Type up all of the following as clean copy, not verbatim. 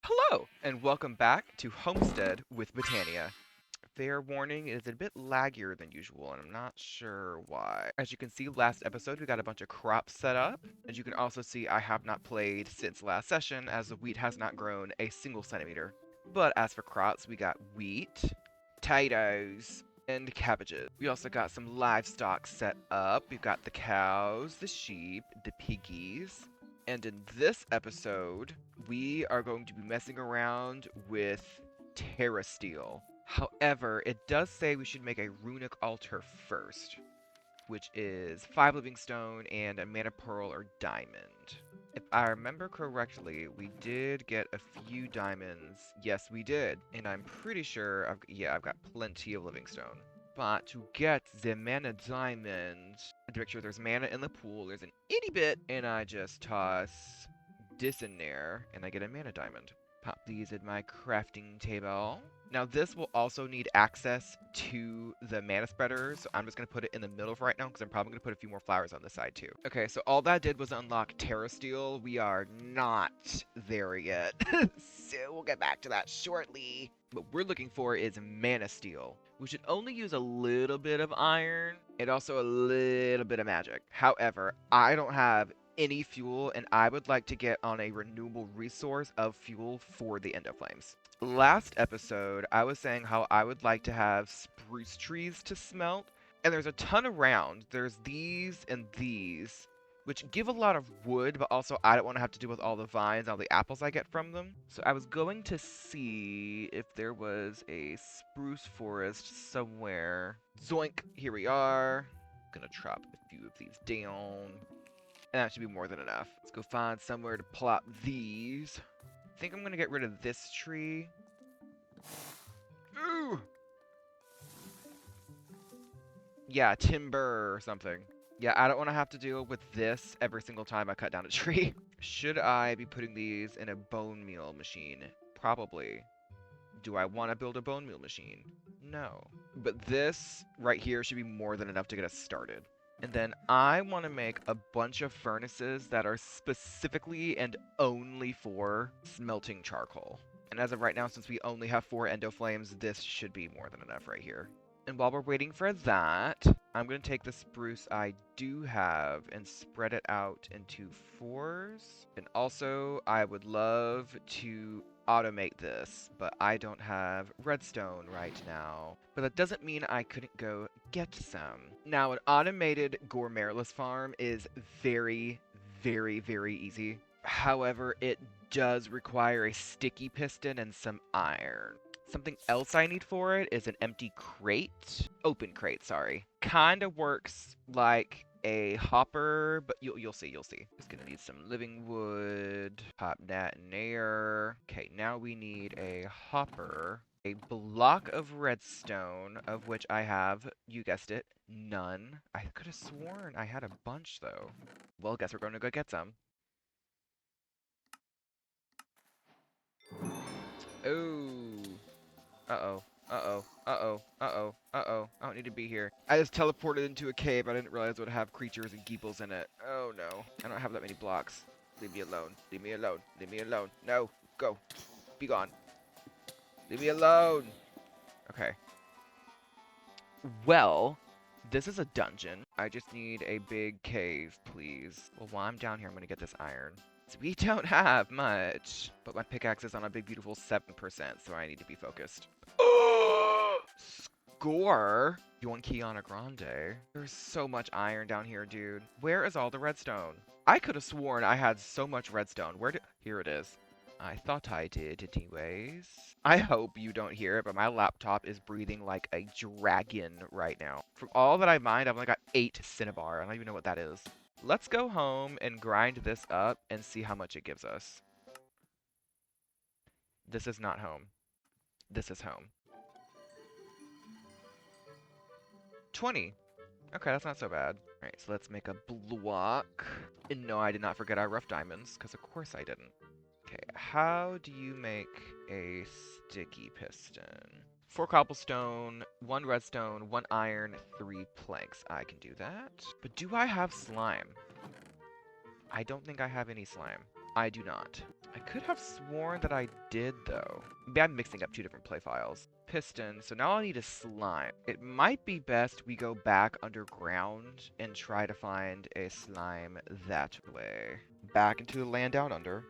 Hello, and welcome back to Homestead with Botania. Fair warning, it is a bit laggier than usual, and I'm not sure why. As you can see, last episode we got a bunch of crops set up. As you can also see, I have not played since last session, as the wheat has not grown a single centimeter. But as for crops, we got wheat, potatoes, and cabbages. We also got some livestock set up. We've got the cows, the sheep, the piggies. And in this episode, we are going to be messing around with TerraSteel. However, it does say we should make a runic altar first, which is 5 living stone and a mana pearl or diamond. If I remember correctly, we did get a few diamonds. Yes, we did. And I'm pretty sure, I've got plenty of living stone. But to get the mana diamond, to make sure there's mana in the pool, there's an itty bit, and I just toss this in there, and I get a mana diamond. Pop these in my crafting table. Now this will also need access to the mana spreader, so I'm just going to put it in the middle for right now, because I'm probably going to put a few more flowers on this side too. Okay, so all that did was unlock TerraSteel. We are not there yet, so we'll get back to that shortly. What we're looking for is MANASTEEL. We should only use a little bit of iron and also a little bit of magic. However, I don't have any fuel, and I would like to get on a renewable resource of fuel for the Endoflames. Last episode, I was saying how I would like to have spruce trees to smelt, and there's a ton around. There's these and these, which give a lot of wood, but also I don't want to have to deal with all the vines, all the apples I get from them. So I was going to see if there was a spruce forest somewhere. Zoink, here we are. Gonna chop a few of these down. And that should be more than enough. Let's go find somewhere to plop these. I think I'm going to get rid of this tree. Ooh! Yeah, timber or something. Yeah, I don't want to have to deal with this every single time I cut down a tree. Should I be putting these in a bone meal machine? Probably. Do I want to build a bone meal machine? No. But this right here should be more than enough to get us started. And then I want to make a bunch of furnaces that are specifically and only for smelting charcoal. And as of right now, since we only have 4 endoflames, this should be more than enough right here. And while we're waiting for that, I'm going to take the spruce I do have and spread it out into 4s. And also, I would love to automate this, but I don't have redstone right now. But that doesn't mean I couldn't go get some. Now, an automated gourmetless farm is very, very, very easy. However, it does require a sticky piston and some iron. Something else I need for it is an empty crate. Open crate, sorry. Kinda works like a hopper, but you'll see. Just gonna need some living wood. Pop that in there. Okay, now we need a hopper. A block of redstone, of which I have, you guessed it, none. I could have sworn I had a bunch though. Well, guess we're going to go get some. Oh. Uh-oh. Uh-oh. Uh-oh. Uh-oh. Uh-oh. I don't need to be here. I just teleported into a cave. I didn't realize it would have creatures and geeples in it. Oh, no. I don't have that many blocks. Leave me alone. Leave me alone. Leave me alone. No. Go. Be gone. Leave me alone. Okay. Well, this is a dungeon. I just need a big cave, please. Well, while I'm down here, I'm going to get this iron. So we don't have much, but my pickaxe is on a big, beautiful 7%, so I need to be focused. Score! You want Kiana Grande? There's so much iron down here, dude. Where is all the redstone? I could have sworn I had so much redstone. Here it is. I thought I did anyways. I hope you don't hear it, but my laptop is breathing like a dragon right now. From all that I mined, I've only got 8 cinnabar. I don't even know what that is. Let's go home and grind this up and see how much it gives us. This is not home. This is home. 20. Okay, that's not so bad. Alright, so let's make a block. And no, I did not forget our rough diamonds, because of course I didn't. Okay, how do you make a sticky piston? 4 cobblestone, 1 redstone, 1 iron, 3 planks. I can do that. But do I have slime? I don't think I have any slime. I do not. I could have sworn that I did, though. Maybe I'm mixing up two different play files. Piston, so now I need a slime. It might be best we go back underground and try to find a slime that way. Back into the land down under.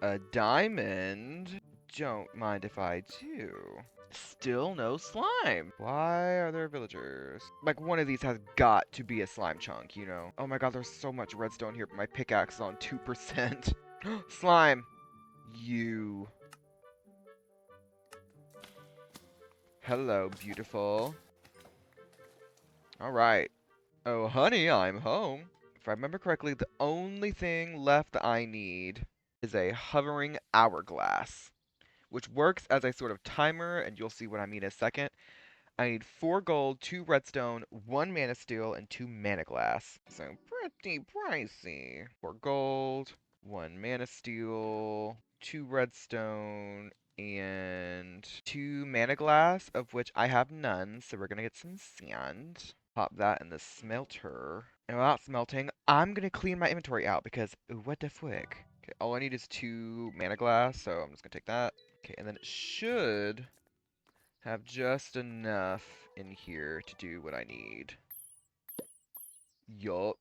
A diamond? Don't mind if I do. Still no slime. Why are there villagers? Like, one of these has got to be a slime chunk, you know? Oh my god, there's so much redstone here, but my pickaxe is on 2%. Slime! You. Hello, beautiful. Alright. Oh, honey, I'm home. If I remember correctly, the only thing left I need is a hovering hourglass, which works as a sort of timer, and you'll see what I mean in a second. I need 4 gold, 2 redstone, 1 mana steel, and 2 mana glass. So pretty pricey. 4 gold, 1 mana steel, 2 redstone, and 2 mana glass, of which I have none, so we're gonna get some sand. Pop that in the smelter. And without smelting, I'm gonna clean my inventory out because what the frick? Okay, all I need is 2 mana glass, so I'm just gonna take that. Okay, and then it should have just enough in here to do what I need. Yup.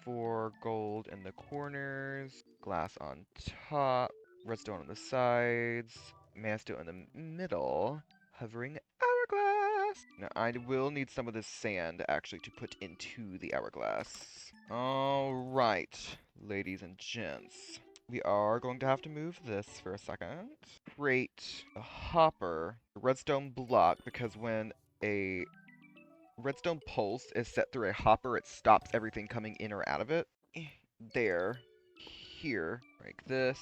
4 gold in the corners, glass on top, redstone on the sides, mana steel in the middle, hovering hourglass. Now I will need some of this sand actually to put into the hourglass. Alright, ladies and gents. We are going to have to move this for a second. Create a hopper, a redstone block, because when a redstone pulse is set through a hopper, it stops everything coming in or out of it. There. Here. Like this.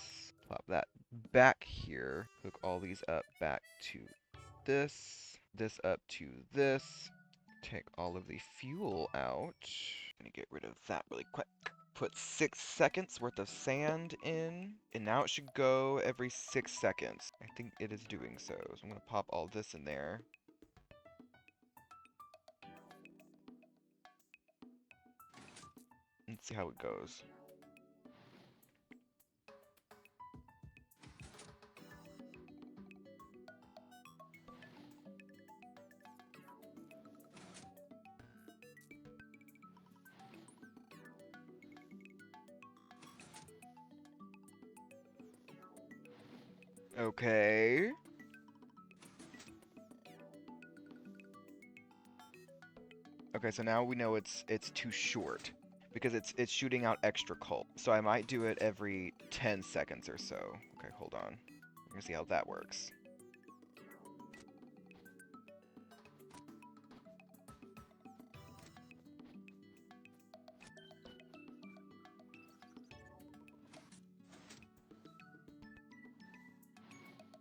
Plop that back here. Hook all these up back to this. This up to this. Take all of the fuel out. Gonna get rid of that really quick. Put 6 seconds worth of sand in, and now it should go every 6 seconds. I think it is doing so. So I'm gonna pop all this in there. And see how it goes. Okay. Okay, so now we know it's too short because it's shooting out extra coal. So I might do it every 10 seconds or so. Okay, hold on. We're gonna see how that works.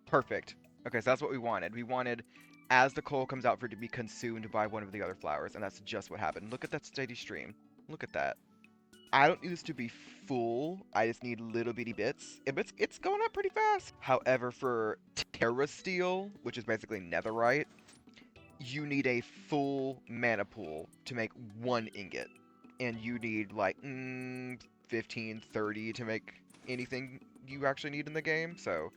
Perfect. Okay, so that's what we wanted. We wanted, as the coal comes out, for it to be consumed by one of the other flowers, and that's just what happened. Look at that steady stream. Look at that. I don't need this to be full. I just need little bitty bits. It's going up pretty fast. However, for Terra Steel, which is basically netherite, you need a full mana pool to make 1 ingot. And you need like 15, 30 to make anything you actually need in the game. So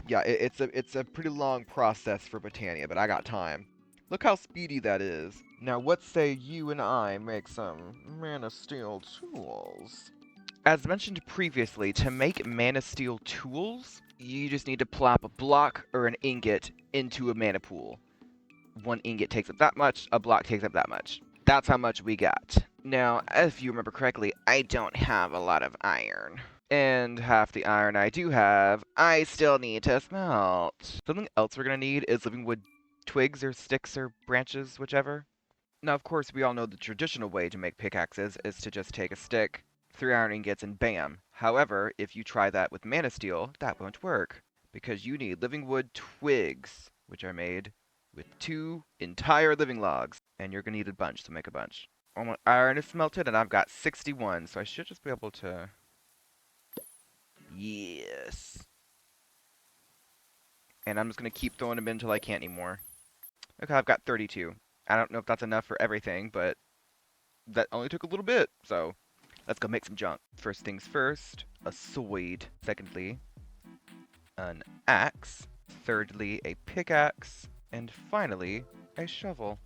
yeah, it's a pretty long process for Botania, but I got time. Look how speedy that is. Now, what say you and I make some MANASTEEL tools? As mentioned previously, to make MANASTEEL tools, you just need to plop a block or an ingot into a mana pool. 1 ingot takes up that much, a block takes up that much. That's how much we got. Now, if you remember correctly, I don't have a lot of iron. And half the iron I do have, I still need to smelt. Something else we're gonna need is living wood twigs or sticks or branches, whichever. Now, of course, we all know the traditional way to make pickaxes is to just take a stick, 3 iron ingots, and bam. However, if you try that with MANASTEEL, that won't work, because you need living wood twigs, which are made with 2 entire living logs, and you're gonna need a bunch to make a bunch. All my iron is smelted, and I've got 61, so I should just be able to... Yes. And I'm just gonna keep throwing them in until I can't anymore. Okay, I've got 32. I don't know if that's enough for everything, but that only took a little bit, so let's go make some junk. First things first, a sword. Secondly, an axe, thirdly a pickaxe, and finally a shovel.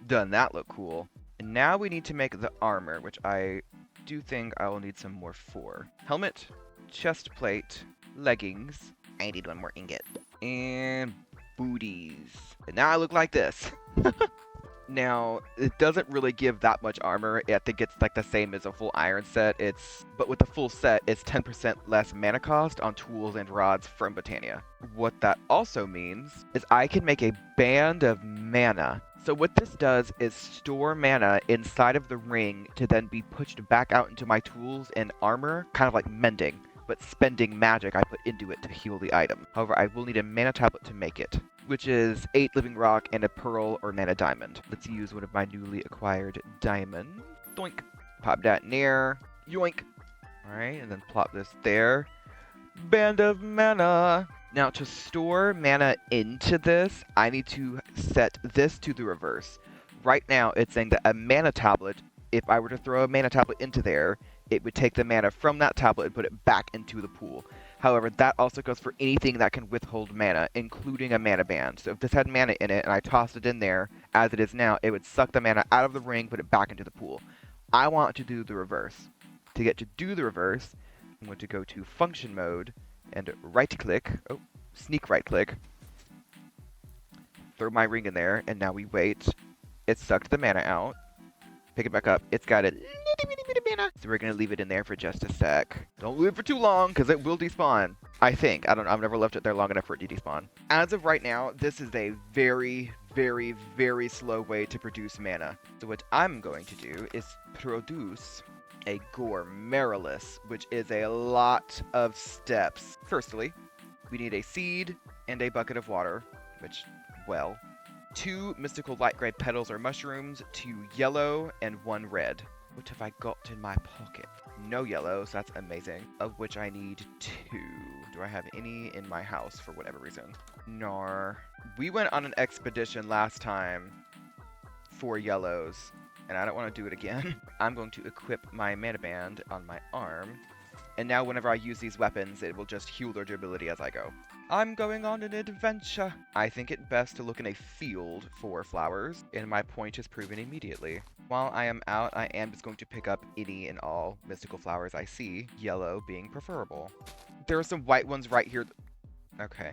Doesn't that look cool? And now we need to make the armor, which I do think I will need some more for. Helmet, chest plate, leggings. I need one more ingot. And booties. And now I look like this. Now, it doesn't really give that much armor. I think it's like the same as a full iron set. But with the full set, it's 10% less mana cost on tools and rods from Botania. What that also means is I can make a band of mana. So what this does is store mana inside of the ring to then be pushed back out into my tools and armor, kind of like mending, but spending magic I put into it to heal the item. However, I will need a mana tablet to make it, which is 8 living rock and a pearl or mana diamond. Let's use one of my newly acquired diamonds. Doink. Pop that near. Yoink. Alright, and then plop this there. Band of mana. Now, to store mana into this, I need to set this to the reverse. Right now, it's saying that a mana tablet, if I were to throw a mana tablet into there, it would take the mana from that tablet and put it back into the pool. However, that also goes for anything that can withhold mana, including a mana band. So if this had mana in it and I tossed it in there, as it is now, it would suck the mana out of the ring, put it back into the pool. I want to do the reverse. To get to do the reverse, I'm going to go to function mode and right-click, sneak right-click, throw my ring in there, and now we wait. It sucked the mana out. Pick it back up. It's got a little bit of mana. So we're going to leave it in there for just a sec. Don't leave it for too long, because it will despawn. I think. I don't know. I've never left it there long enough for it to despawn. As of right now, this is a very, very, very slow way to produce mana. So what I'm going to do is produce a Gormeralis, which is a lot of steps. Firstly, we need a seed and a bucket of water, which, well, 2 mystical light gray petals or mushrooms, 2 yellow, and 1 red. What have I got in my pocket? No yellow, so that's amazing. Of which I need 2. Do I have any in my house for whatever reason? Nar. We went on an expedition last time for yellows, and I don't want to do it again. I'm going to equip my mana band on my arm, and now whenever I use these weapons, it will just heal their durability as I go. I'm going on an adventure. I think it best to look in a field for flowers, and my point is proven immediately. While I am out, I am just going to pick up any and all mystical flowers I see, yellow being preferable. There are some white ones right here. Okay.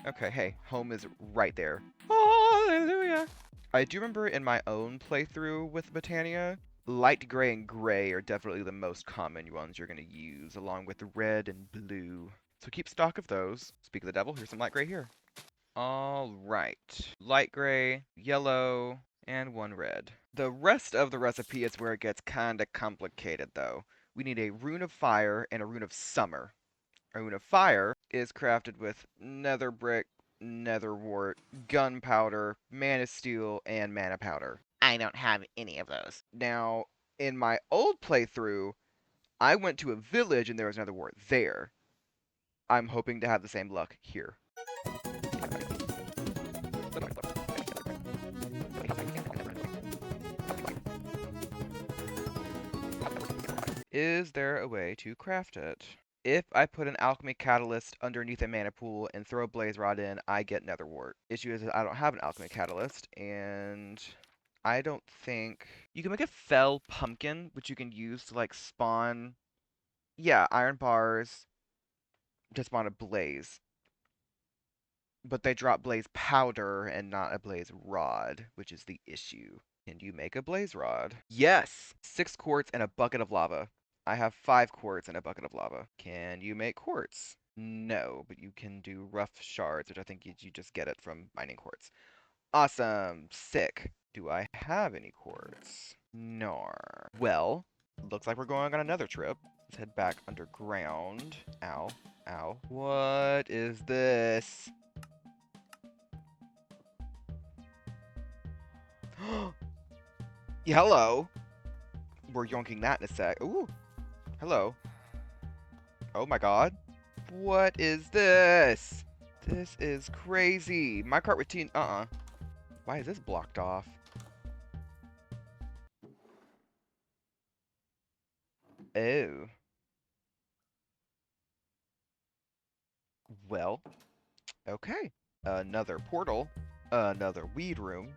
Okay, hey, home is right there. Hallelujah! I do remember in my own playthrough with Botania, light gray and gray are definitely the most common ones you're going to use, along with red and blue. So keep stock of those. Speak of the devil, here's some light gray here. Alright. Light gray, yellow, and 1 red. The rest of the recipe is where it gets kinda complicated, though. We need a rune of fire and a rune of summer. A rune of fire is crafted with nether brick, nether wart, gunpowder, manasteel, and mana powder. I don't have any of those. Now, in my old playthrough, I went to a village and there was another wart there. I'm hoping to have the same luck here. Is there a way to craft it? If I put an alchemy catalyst underneath a mana pool and throw a blaze rod in, I get nether wart. Issue is that I don't have an alchemy catalyst, and I don't think... You can make a fell pumpkin, which you can use to, like, spawn... Yeah, iron bars to spawn a blaze. But they drop blaze powder and not a blaze rod, which is the issue. Can you make a blaze rod? Yes! 6 quartz and a bucket of lava. I have 5 quartz and a bucket of lava. Can you make quartz? No, but you can do rough shards, which I think you just get it from mining quartz. Awesome! Sick. Do I have any quartz? Nar. Well, looks like we're going on another trip. Let's head back underground. Ow. Ow. What is this? Yeah, hello. We're yonking that in a sec. Ooh. Hello. Oh my god. What is this? This is crazy. My cart routine. Why is this blocked off? Oh. Well, okay. Another portal. Another weed room.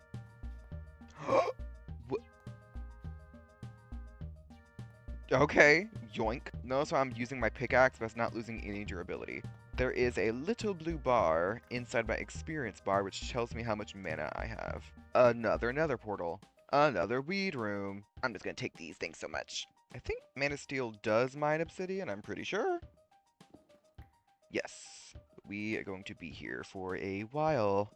Okay, yoink. Notice how I'm using my pickaxe, but it's not losing any durability. There is a little blue bar inside my experience bar, which tells me how much mana I have. Another portal. Another weed room. I'm just gonna take these things so much. I think Manasteel does mine obsidian, I'm pretty sure. Yes. We are going to be here for a while.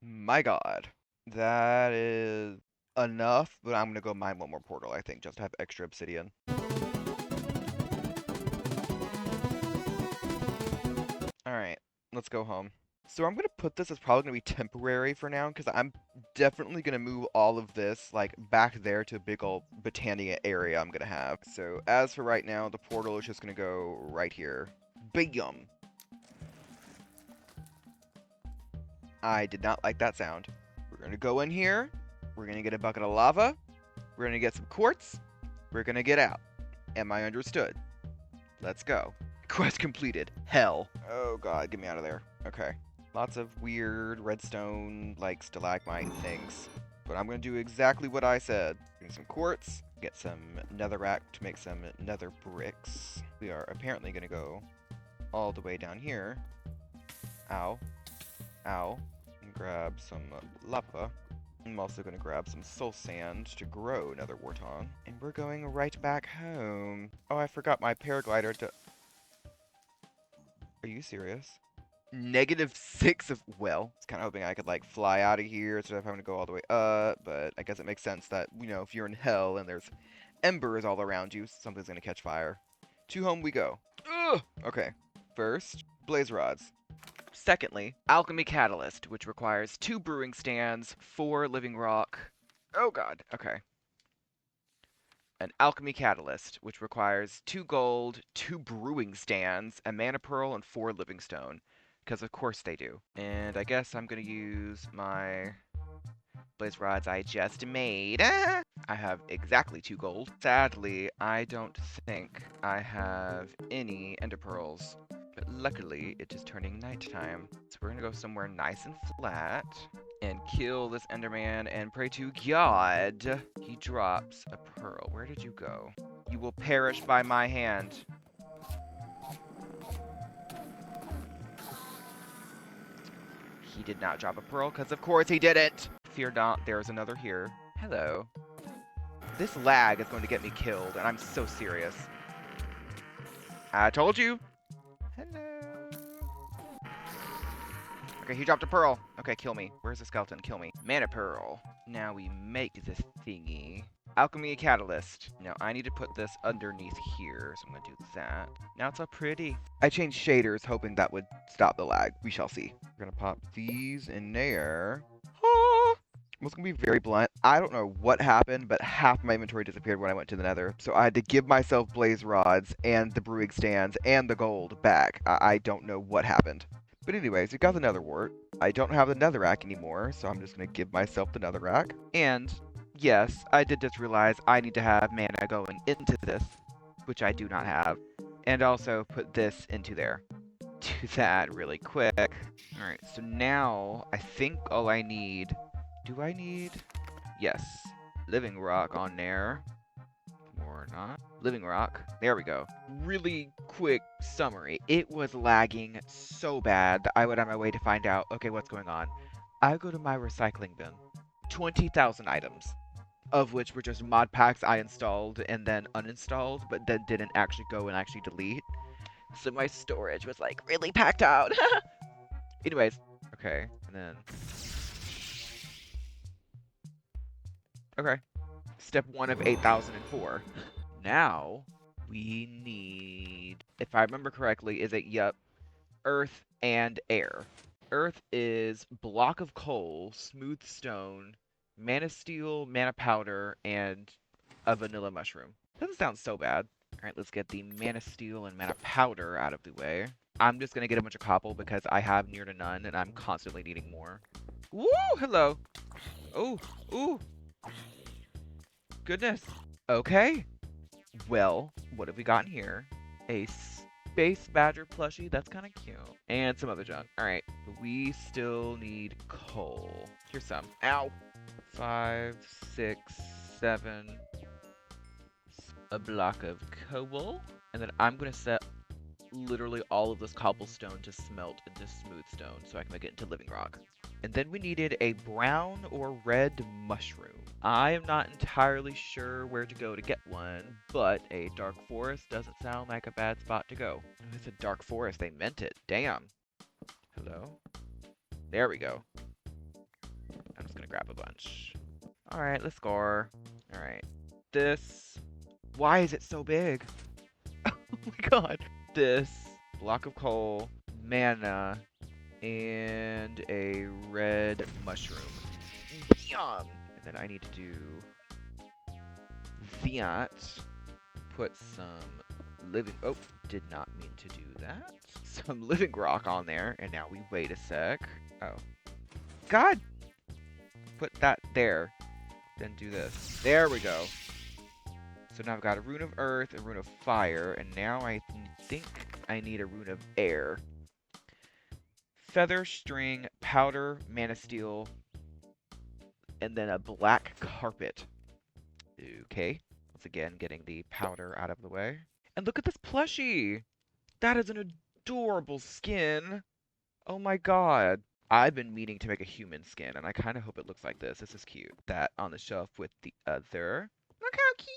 My god. That is enough, but I'm gonna go mine one more portal, I think, just to have extra obsidian. Alright, let's go home. So I'm gonna put this as probably gonna be temporary for now, because I'm definitely gonna move all of this, like, back there to a big ol' Botania area I'm gonna have. So as for right now, the portal is just gonna go right here. BAIII. I did not like that sound. We're gonna go in here. We're gonna get a bucket of lava. We're gonna get some quartz. We're gonna get out. Am I understood? Let's go. Quest completed. Hell. Oh god, get me out of there. Okay. Lots of weird redstone, like, stalagmite things. But I'm gonna do exactly what I said. Get some quartz, get some netherrack to make some nether bricks. We are apparently gonna go all the way down here. Ow. Ow. And grab some lava. I'm also going to grab some soul sand to grow another warthog. And we're going right back home. Oh, I forgot my paraglider to... Are you serious? -6 of... Well, I was kind of hoping I could, like, fly out of here instead of having to go all the way up. But I guess it makes sense that, you know, if you're in hell and there's embers all around you, something's going to catch fire. To home we go. Ugh! Okay. First, blaze rods. Secondly, alchemy catalyst, which requires 2 brewing stands, 4 living rock. Oh god, okay. An alchemy catalyst, which requires 2 gold, 2 brewing stands, a mana pearl, and 4 living stone. Because of course they do. And I guess I'm gonna use my blaze rods I just made. I have exactly 2 gold. Sadly, I don't think I have any ender pearls. But luckily, it is turning nighttime. So we're gonna go somewhere nice and flat and kill this Enderman and pray to God he drops a pearl. Where did you go? You will perish by my hand. He did not drop a pearl, because of course he didn't! Fear not, there's another here. Hello. This lag is going to get me killed, and I'm so serious. I told you! Hello. Okay, he dropped a pearl. Okay, kill me. Where's the skeleton? Kill me. Mana pearl. Now we make this thingy. Alchemy catalyst. Now I need to put this underneath here, so I'm gonna do that. Now it's all pretty. I changed shaders, hoping that would stop the lag. We shall see. We're gonna pop these in there. Ah! I was gonna be very blunt. I don't know what happened, but half my inventory disappeared when I went to the nether. So I had to give myself blaze rods and the brewing stands and the gold back. I don't know what happened. But anyways, we got the nether wart. I don't have the netherrack anymore, so I'm just gonna give myself the netherrack. And yes, I did just realize I need to have mana going into this, which I do not have. And also put this into there. Do that really quick. Alright, so now I think all I need... Do I need... Yes. Living rock on there. Or not. Living rock. There we go. Really quick summary. It was lagging so bad that I went on my way to find out, okay, what's going on. I go to my recycling bin. 20,000 items. Of which were just mod packs I installed and then uninstalled, but then didn't actually go and actually delete. So my storage was like really packed out. Anyways. Okay. And then... Okay. Step 1 of 8,004. Now, we need, if I remember correctly, is it, yep, earth and air. Earth is block of coal, smooth stone, manasteel, mana powder, and a vanilla mushroom. Doesn't sound so bad. Alright, let's get the manasteel and mana powder out of the way. I'm just gonna get a bunch of cobble because I have near to none, and I'm constantly needing more. Woo! Hello! Oh! Ooh! Goodness! Okay! Well, what have we gotten here? A space badger plushie. That's kind of cute. And some other junk. All right. We still need coal. Here's some. Ow. 5, 6, 7. A block of coal. And then I'm going to set literally all of this cobblestone to smelt into smooth stone so I can make it into living rock. And then we needed a brown or red mushroom. I am not entirely sure where to go to get one, but a dark forest doesn't sound like a bad spot to go. It's a dark forest, they meant it. Damn. Hello? There we go. I'm just gonna grab a bunch. Alright, let's go. Alright. This... Why is it so big? Oh my god. This block of coal, mana, and a red mushroom. Yum! And then I need to do that. Put some living... Oh, did not mean to do that. Some living rock on there, and now we wait a sec. Oh. God! Put that there. Then do this. There we go. So now I've got a rune of earth, a rune of fire, and now I think I need a rune of air. Feather, string, powder, manasteel, and then a black carpet. Okay. Once again, getting the powder out of the way. And look at this plushie! That is an adorable skin! Oh my god. I've been meaning to make a human skin, and I kind of hope it looks like this. This is cute. That on the shelf with the other. Look how cute!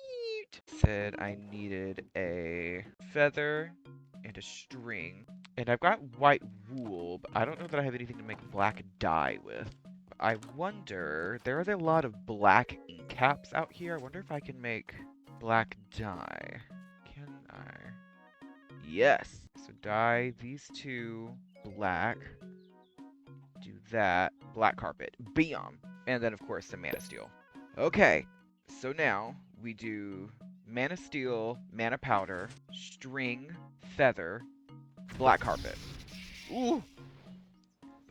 Said I needed a feather and a string. And I've got white wool, but I don't know that I have anything to make black dye with. I wonder, there are a lot of black ink caps out here. I wonder if I can make black dye. Can I? Yes! So dye these two black. Do that. Black carpet. Bam! And then, of course, some manasteel. Okay, so now we do manasteel, mana powder, string, feather, black carpet. Ooh!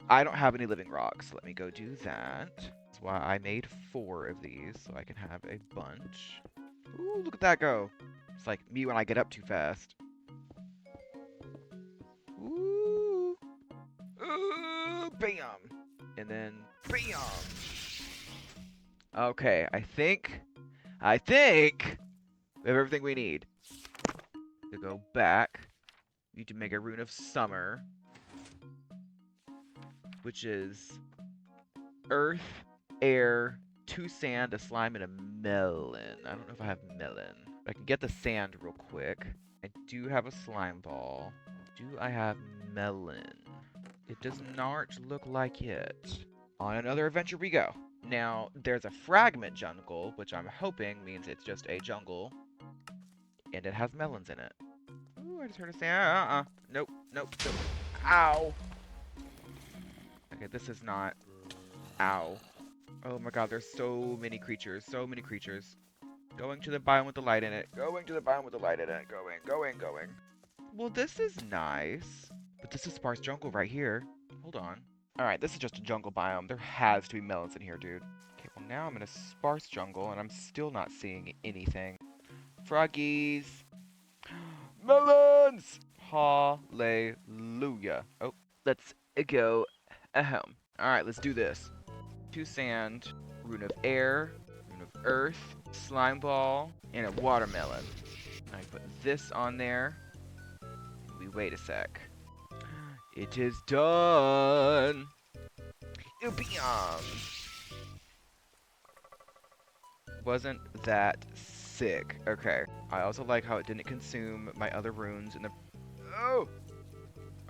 I don't have any living rocks, so let me go do that. That's why I made 4 of these, so I can have a bunch. Ooh, look at that go. It's like me when I get up too fast. Ooh! Ooh! Bam! And then, bam! Okay, I think we have everything we need. To go back, we need to make a rune of summer, which is earth, air, 2 sand, a slime, and a melon. I don't know if I have melon. I can get the sand real quick. I do have a slime ball. Do I have melon? It does not look like it. On another adventure we go. Now, there's a fragment jungle, which I'm hoping means it's just a jungle. And it has melons in it. Ooh, I just heard a sound. Nope, nope, nope. Ow! Okay, this is not... Ow. Oh my god, there's so many creatures. So many creatures. Going to the biome with the light in it. Going to the biome with the light in it. Going. Well, this is nice. But this is sparse jungle right here. Hold on. Alright, this is just a jungle biome. There has to be melons in here, dude. Okay, well now I'm in a sparse jungle, and I'm still not seeing anything. Froggies! Melons! Hallelujah. Oh, let's go home. Alright, let's do this. 2 sand, rune of air, rune of earth, slime ball, and a watermelon. I put this on there. We wait a sec. It is done! Bam! Wasn't that sick? Okay. I also like how it didn't consume my other runes in the... Oh!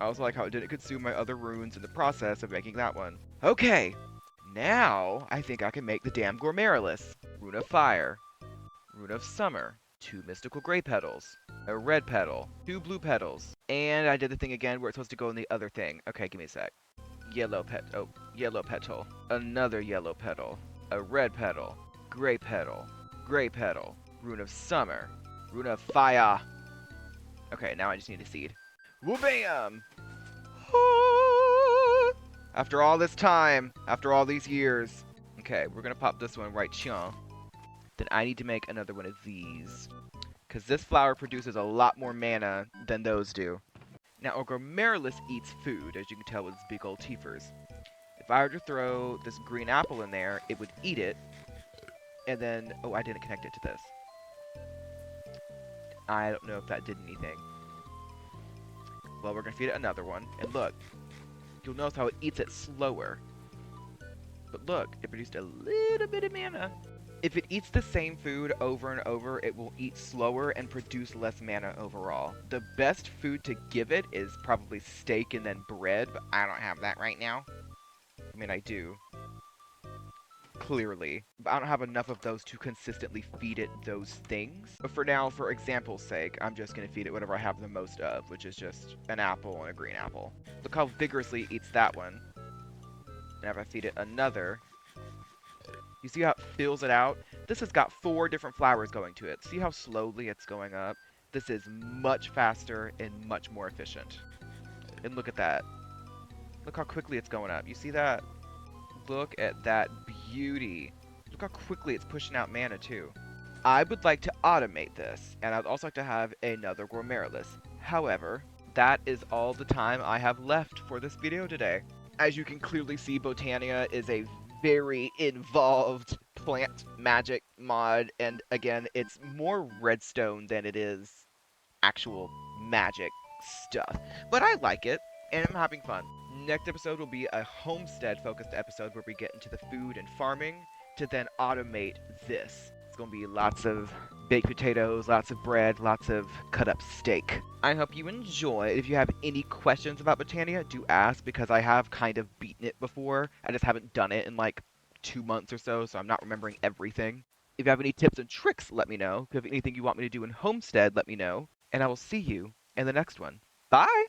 I also like how it didn't consume my other runes in the process of making that one. Okay! Now, I think I can make the damn Gormeralis. Rune of Fire. Rune of Summer. 2 mystical gray petals. A red petal. 2 blue petals. And I did the thing again where it's supposed to go in the other thing. Okay, give me a sec. Yellow petal. Another yellow petal. A red petal. Gray petal. Gray petal. Rune of Summer. Rune of Fire. Okay, now I just need a seed. Woo-bam! After all this time, after all these years. Okay, we're gonna pop this one right here. Then I need to make another one of these. because this flower produces a lot more mana than those do. Now, a glomerulus eats food, as you can tell with its big old teethers. If I were to throw this green apple in there, it would eat it, and then, oh, I didn't connect it to this. I don't know if that did anything. Well, we're gonna feed it another one, and look, you'll notice how it eats it slower. But look, it produced a little bit of mana. If it eats the same food over and over, it will eat slower and produce less mana overall. The best food to give it is probably steak and then bread, but I don't have that right now. I mean, I do. Clearly. But I don't have enough of those to consistently feed it those things. But for now, for example's sake, I'm just going to feed it whatever I have the most of, which is just an apple and a green apple. Look how vigorously it eats that one. And if I feed it another, you see how it fills it out? This has got 4 different flowers going to it. See how slowly it's going up? This is much faster and much more efficient. And look at that. Look how quickly it's going up. You see that? Look at that beauty. Look how quickly it's pushing out mana too. I would like to automate this, and I'd also like to have another glomerulus. However, that is all the time I have left for this video today. As you can clearly see, Botania is a very involved plant magic mod, and again, it's more redstone than it is actual magic stuff. But I like it, and I'm having fun. Next episode will be a homestead focused episode where we get into the food and farming to then automate this. It's going to be lots of baked potatoes, lots of bread, lots of cut up steak. I hope you enjoy. If you have any questions about Botania, do ask, because I have kind of beaten it before. I just haven't done it in like 2 months or so, so I'm not remembering everything. If you have any tips and tricks, let me know. If you have anything you want me to do in Homestead, let me know. And I will see you in the next one. Bye!